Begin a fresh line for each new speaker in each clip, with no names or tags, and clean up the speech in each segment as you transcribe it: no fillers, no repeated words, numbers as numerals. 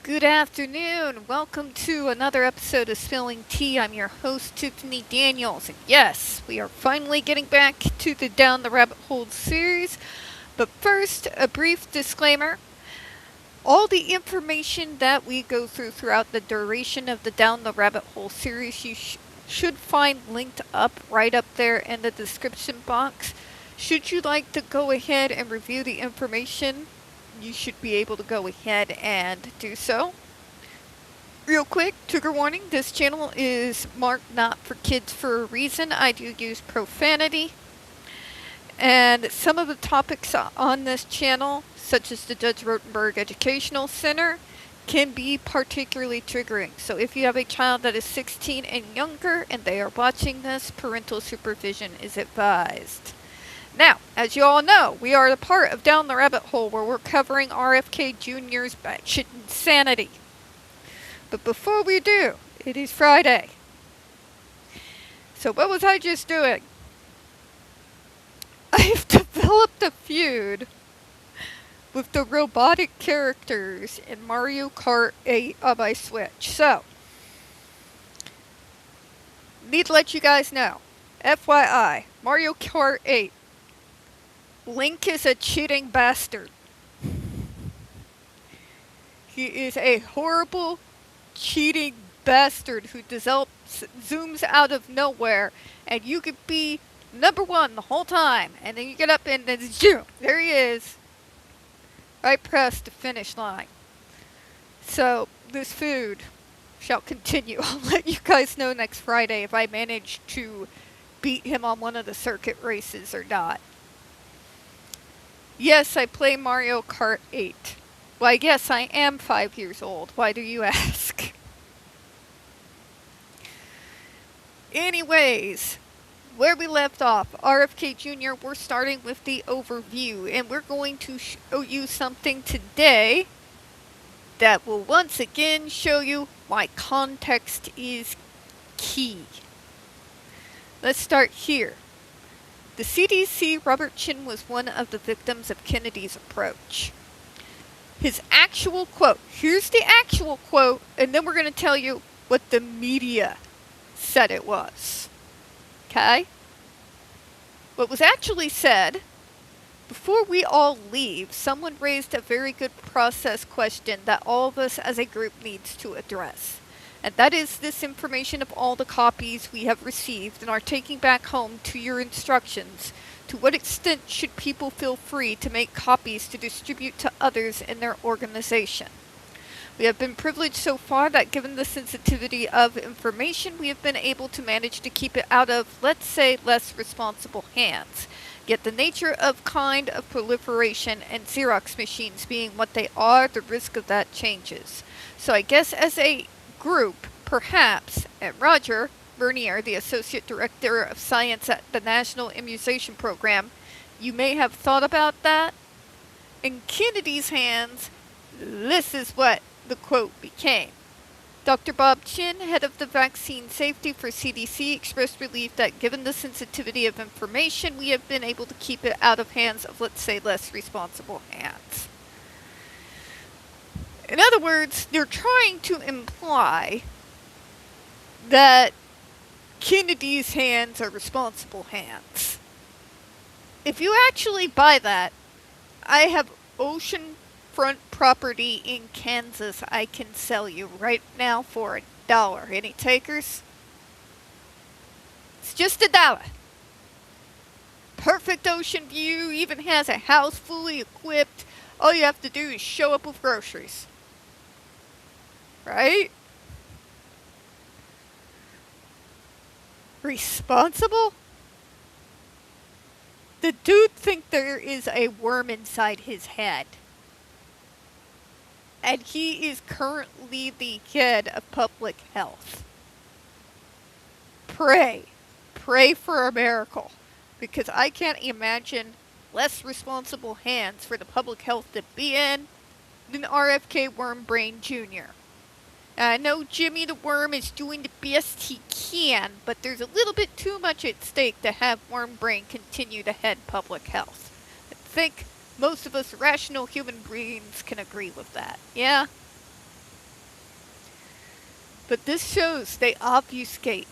Good afternoon. Welcome to another episode of Spilling Tea. I'm your host, Tiffany Daniels. And yes, we are finally getting back to the Down the Rabbit Hole series. But first, a brief disclaimer. All the information that we go throughout the duration of the Down the Rabbit Hole series, you should find linked up right up there in the description box. Should you like to go ahead and review the information, you should be able to go ahead and do so. Real quick, trigger warning, this channel is marked not for kids for a reason. I do use profanity. And some of the topics on this channel, such as the Judge Rotenberg Educational Center, can be particularly triggering. So if you have a child that is 16 and younger and they are watching this, parental supervision is advised. Now, as you all know, we are a part of Down the Rabbit Hole where we're covering RFK Jr.'s batshit insanity. But before we do, it is Friday. So what was I just doing? I've developed a feud with the robotic characters in Mario Kart 8 on my Switch. So, need to let you guys know, FYI, Mario Kart 8. Link is a cheating bastard. He is a horrible, cheating bastard who zooms out of nowhere, and you could be number one the whole time, and then you get up and then zoom, there he is. I pressed the finish line. So, this food shall continue. I'll let you guys know next Friday if I manage to beat him on one of the circuit races or not. Yes, I play Mario Kart 8. Why, yes, I am 5 years old. Why do you ask? Anyways, where we left off, RFK Jr., we're starting with the overview, and we're going to show you something today that will once again show you why context is key. Let's start here. The CDC, Robert Chin, was one of the victims of Kennedy's approach. His actual quote, here's the actual quote, and then we're going to tell you what the media said it was. Okay? What was actually said, before we all leave, someone raised a very good process question that all of us as a group needs to address. And that is this information of all the copies we have received and are taking back home to your instructions. To what extent should people feel free to make copies to distribute to others in their organization? We have been privileged so far that given the sensitivity of information, we have been able to manage to keep it out of, let's say, less responsible hands. Yet the nature of kind of proliferation and Xerox machines being what they are, the risk of that changes. So I guess as a group, perhaps, and Roger Vernier, the Associate Director of Science at the National Immunization Program, you may have thought about that. In Kennedy's hands, this is what the quote became. Dr. Bob Chin, head of the vaccine safety for CDC, expressed relief that given the sensitivity of information, we have been able to keep it out of hands of, let's say, less responsible hands. In other words, they're trying to imply that Kennedy's hands are responsible hands. If you actually buy that, I have oceanfront property in Kansas I can sell you right now for $1. Any takers? It's just $1. Perfect ocean view, even has a house fully equipped. All you have to do is show up with groceries. Right? Responsible? The dude thinks there is a worm inside his head. And he is currently the head of public health. Pray. Pray for a miracle. Because I can't imagine less responsible hands for the public health to be in than RFK Wormbrain Jr. I know Jimmy the Worm is doing the best he can, but there's a little bit too much at stake to have Wormbrain continue to head public health. I think most of us rational human beings can agree with that, yeah? But this shows they obfuscate,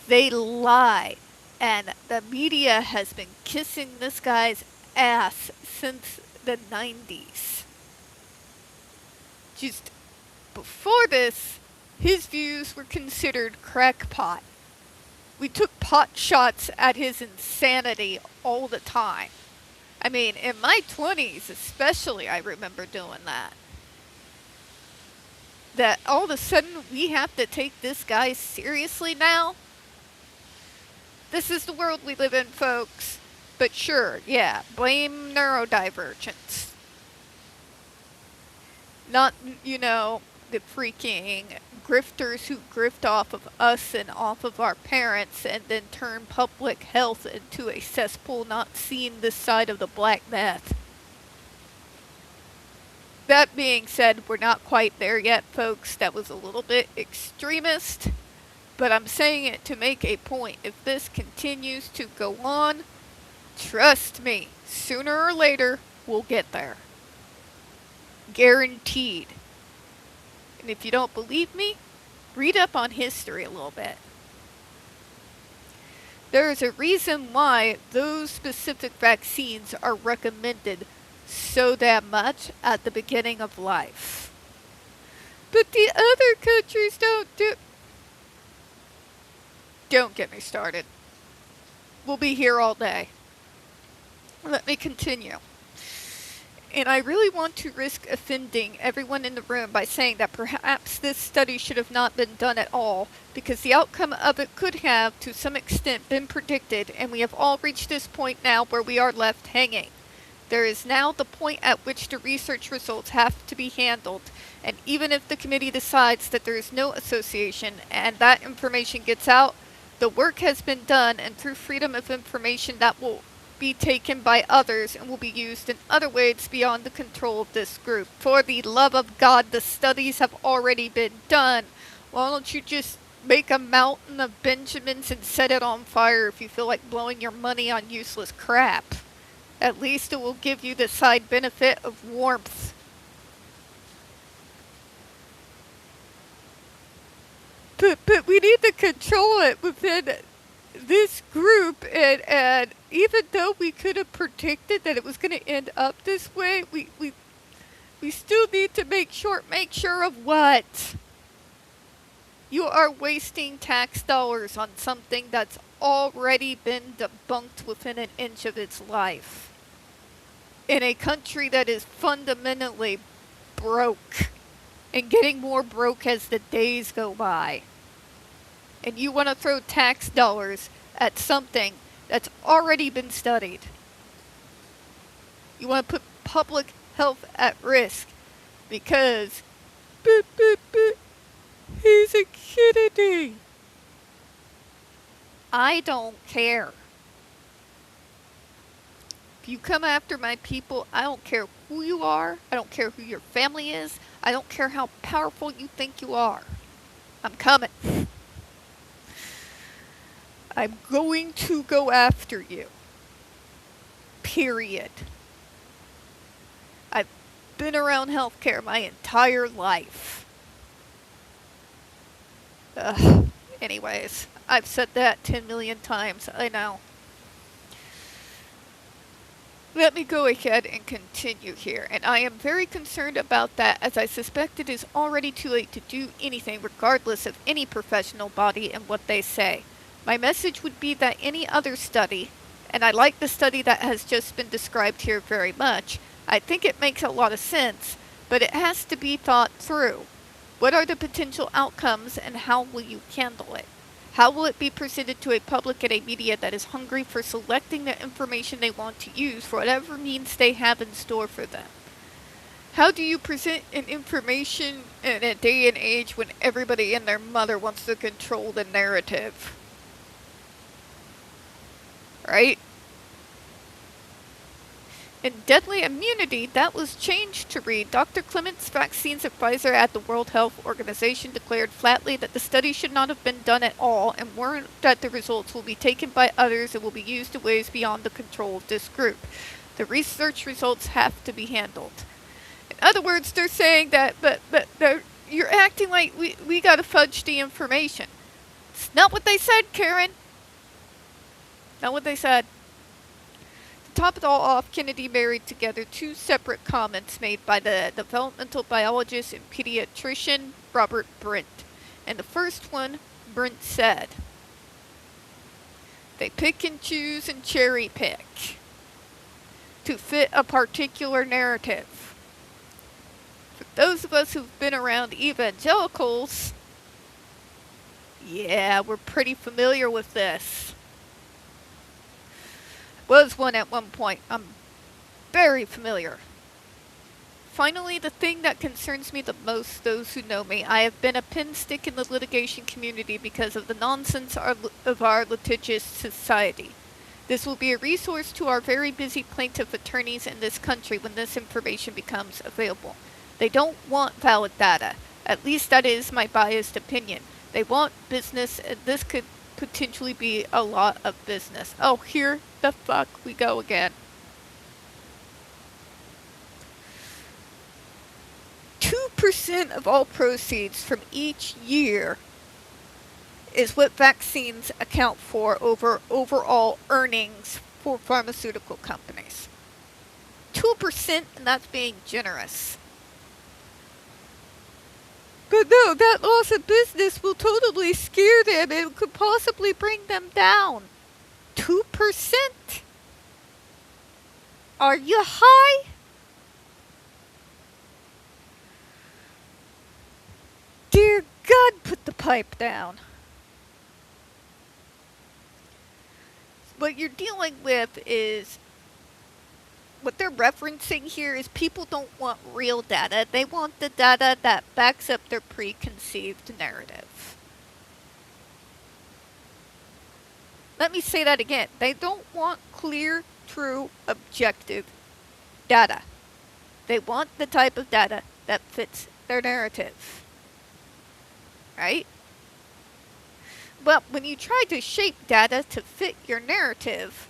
they lie, and the media has been kissing this guy's ass since the 90s. Just before this, his views were considered crackpot. We took pot shots at his insanity all the time. I mean, in my 20s especially, I remember doing that. That all of a sudden we have to take this guy seriously now? This is the world we live in, folks. But sure, yeah, blame neurodivergence. Not, the freaking grifters who grift off of us and off of our parents and then turn public health into a cesspool not seeing this side of the black death. That being said, we're not quite there yet, folks. That was a little bit extremist, but I'm saying it to make a point. If this continues to go on, trust me, sooner or later, we'll get there. Guaranteed. And if you don't believe me, read up on history a little bit. There is a reason why those specific vaccines are recommended so damn much at the beginning of life. But the other countries don't do... Don't get me started. We'll be here all day. Let me continue. And I really want to risk offending everyone in the room by saying that perhaps this study should have not been done at all, because the outcome of it could have, to some extent, been predicted, and we have all reached this point now where we are left hanging. There is now the point at which the research results have to be handled, and even if the committee decides that there is no association and that information gets out, the work has been done, and through freedom of information that will be taken by others and will be used in other ways beyond the control of this group. For the love of God, the studies have already been done. Why don't you just make a mountain of Benjamins and set it on fire if you feel like blowing your money on useless crap? At least it will give you the side benefit of warmth. But we need to control it within this group, and even though we could have predicted that it was going to end up this way, we still need to make sure of what? You are wasting tax dollars on something that's already been debunked within an inch of its life. In a country that is fundamentally broke, and getting more broke as the days go by. And you want to throw tax dollars at something that's already been studied. You want to put public health at risk because he's a Kennedy. I don't care. If you come after my people, I don't care who you are. I don't care who your family is. I don't care how powerful you think you are. I'm coming. I'm going to go after you. Period. I've been around healthcare my entire life. Anyways, I've said that 10 million times, I know. Let me go ahead and continue here, and I am very concerned about that, as I suspect it is already too late to do anything regardless of any professional body and what they say. My message would be that any other study, and I like the study that has just been described here very much, I think it makes a lot of sense, but it has to be thought through. What are the potential outcomes and how will you handle it? How will it be presented to a public and a media that is hungry for selecting the information they want to use for whatever means they have in store for them? How do you present an information in a day and age when everybody and their mother wants to control the narrative? Right? In deadly immunity, that was changed to read, Dr. Clements, vaccines advisor at the World Health Organization, declared flatly that the study should not have been done at all and warned that the results will be taken by others and will be used in ways beyond the control of this group. The research results have to be handled. In other words, they're saying that, but you're acting like we gotta fudge the information. It's not what they said, Karen. Not what they said. To top it all off, Kennedy married together two separate comments made by the developmental biologist and pediatrician Robert Brent. And the first one, Brent said, "They pick and choose and cherry pick to fit a particular narrative." For those of us who've been around evangelicals, yeah, we're pretty familiar with this. Was one at one point. I'm very familiar. Finally, the thing that concerns me the most, those who know me, I have been a pin stick in the litigation community because of the nonsense of our litigious society. This will be a resource to our very busy plaintiff attorneys in this country when this information becomes available. They don't want valid data. At least that is my biased opinion. They want business, and this could potentially be a lot of business. Oh, here the fuck we go again. 2% of all proceeds from each year is what vaccines account for over overall earnings for pharmaceutical companies. 2%, and that's being generous. But no, that loss of business will totally scare them. It could possibly bring them down. 2%? Are you high? Dear God, put the pipe down. What you're dealing with is, what they're referencing here is people don't want real data. They want the data that backs up their preconceived narrative. Let me say that again. They don't want clear, true, objective data. They want the type of data that fits their narrative. Right? But when you try to shape data to fit your narrative,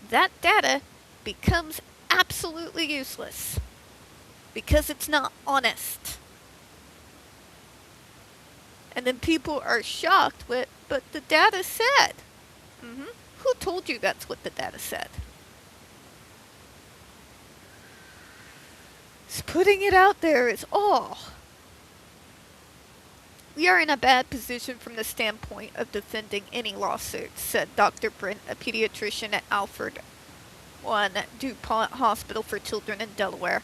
that data becomes absolutely useless because it's not honest. And then people are shocked with, but the data said. Who told you that's what the data said? Just putting it out there is all. We are in a bad position from the standpoint of defending any lawsuits, said Dr. Brent, a pediatrician at Alfred I DuPont Hospital for Children in Delaware.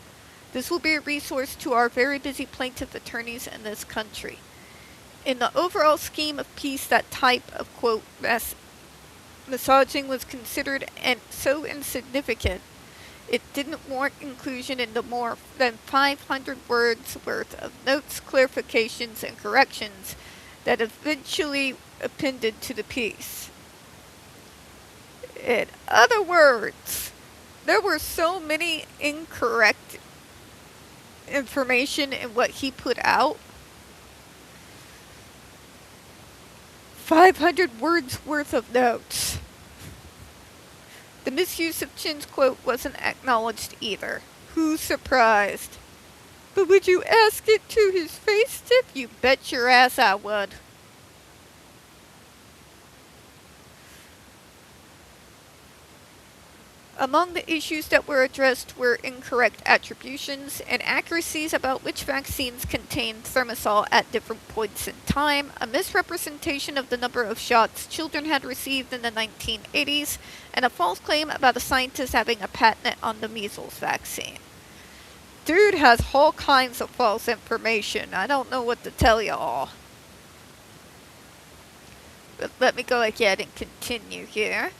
This will be a resource to our very busy plaintiff attorneys in this country. In the overall scheme of peace, that type of, quote, massaging was considered and so insignificant, it didn't warrant inclusion in the more than 500 words worth of notes, clarifications, and corrections that eventually appended to the piece. In other words, there were so many incorrect information in what he put out. 500 words worth of notes. The misuse of Chin's quote wasn't acknowledged either. Who's surprised? But would you ask it to his face, Tip? You bet your ass I would. Among the issues that were addressed were incorrect attributions and accuracies about which vaccines contained thimerosal at different points in time, a misrepresentation of the number of shots children had received in the 1980s, and a false claim about a scientist having a patent on the measles vaccine. Dude has all kinds of false information. I don't know what to tell y'all. But let me go ahead and continue here.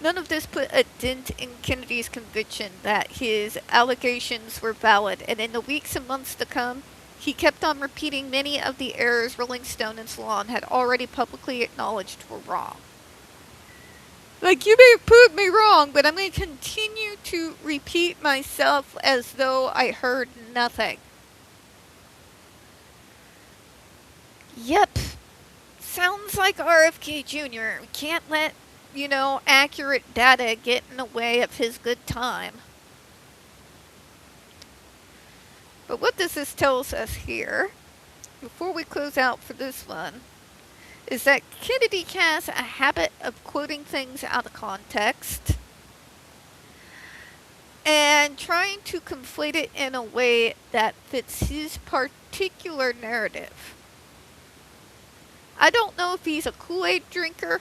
None of this put a dent in Kennedy's conviction that his allegations were valid, and in the weeks and months to come, he kept on repeating many of the errors Rolling Stone and Salon had already publicly acknowledged were wrong. Like, you may have proved me wrong, but I'm going to continue to repeat myself as though I heard nothing. Yep. Sounds like RFK Jr. We can't let, accurate data get in the way of his good time. But what does this tell us here before we close out for this one, is that Kennedy has a habit of quoting things out of context and trying to conflate it in a way that fits his particular narrative. I don't know if he's a Kool-Aid drinker,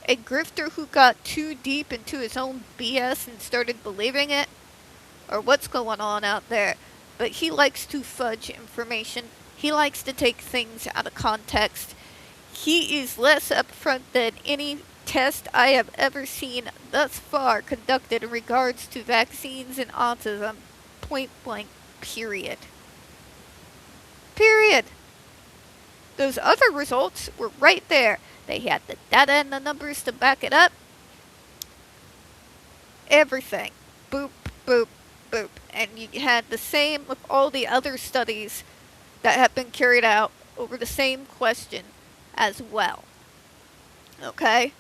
a grifter who got too deep into his own BS and started believing it, or what's going on out there, but he likes to fudge information. He likes to take things out of context. He is less upfront than any test I have ever seen thus far conducted in regards to vaccines and autism. Point blank, period. Period. Those other results were right there. They had the data and the numbers to back it up. Everything. Boop, boop, boop. And you had the same with all the other studies that have been carried out over the same question as well. Okay?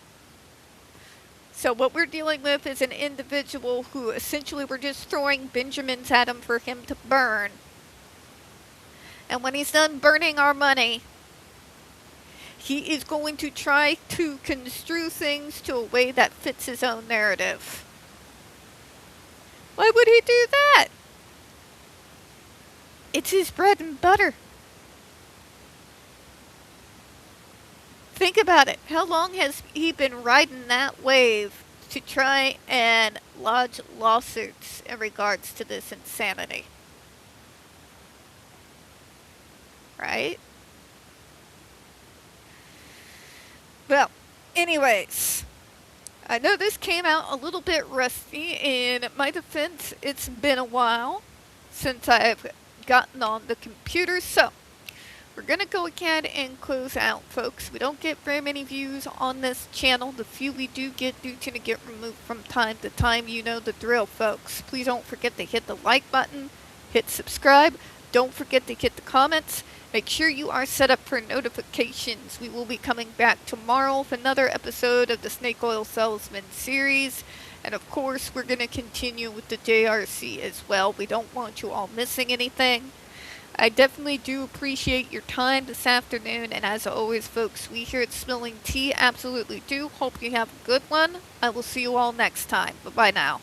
So what we're dealing with is an individual who essentially we're just throwing Benjamins at him for him to burn. And when he's done burning our money, he is going to try to construe things to a way that fits his own narrative. Why would he do that? It's his bread and butter. Think about it. How long has he been riding that wave to try and lodge lawsuits in regards to this insanity? Right? Well, anyways, I know this came out a little bit rusty. In my defense, it's been a while since I've gotten on the computer, so we're going to go ahead and close out, folks. We don't get very many views on this channel. The few we do get do tend to get removed from time to time. You know the drill, folks. Please don't forget to hit the like button, hit subscribe. Don't forget to hit the comments. Make sure you are set up for notifications. We will be coming back tomorrow with another episode of the Snake Oil Salesman series. And of course, we're going to continue with the JRC as well. We don't want you all missing anything. I definitely do appreciate your time this afternoon. And as always, folks, we here at Spilling Tea absolutely do. Hope you have a good one. I will see you all next time. Bye-bye now.